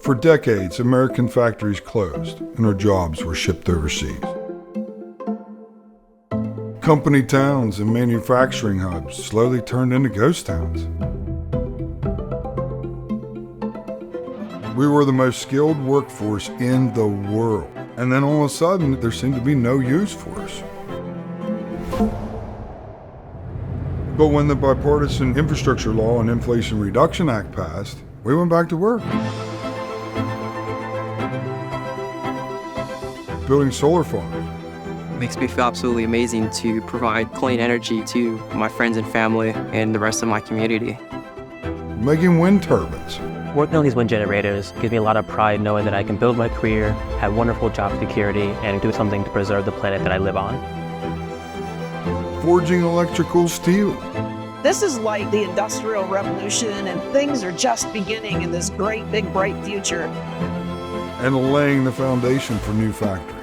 For decades, American factories closed and our jobs were shipped overseas. Company towns and manufacturing hubs slowly turned into ghost towns. We were the most skilled workforce in the world, and then all of a sudden, there seemed to be no use for us. But when the Bipartisan Infrastructure Law and Inflation Reduction Act passed, we went back to work. Building solar farms. It makes me feel absolutely amazing to provide clean energy to my friends and family and the rest of my community. Making wind turbines. Working on these wind generators gives me a lot of pride knowing that I can build my career, have wonderful job security, and do something to preserve the planet that I live on. Forging electrical steel. This is like the Industrial Revolution, and things are just beginning in this great, big, bright future. And laying the foundation for new factories.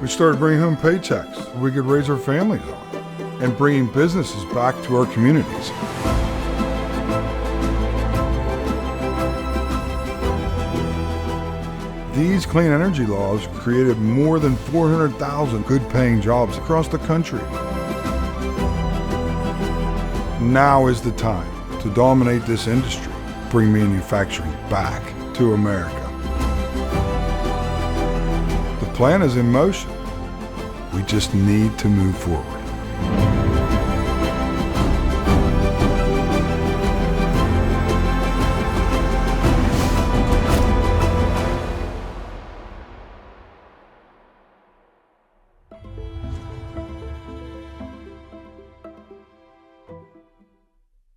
We started bringing home paychecks we could raise our families on, and bringing businesses back to our communities. These clean energy laws created more than 400,000 good-paying jobs across the country. Now is the time to dominate this industry, bring manufacturing back to America. The plan is in motion. We just need to move forward.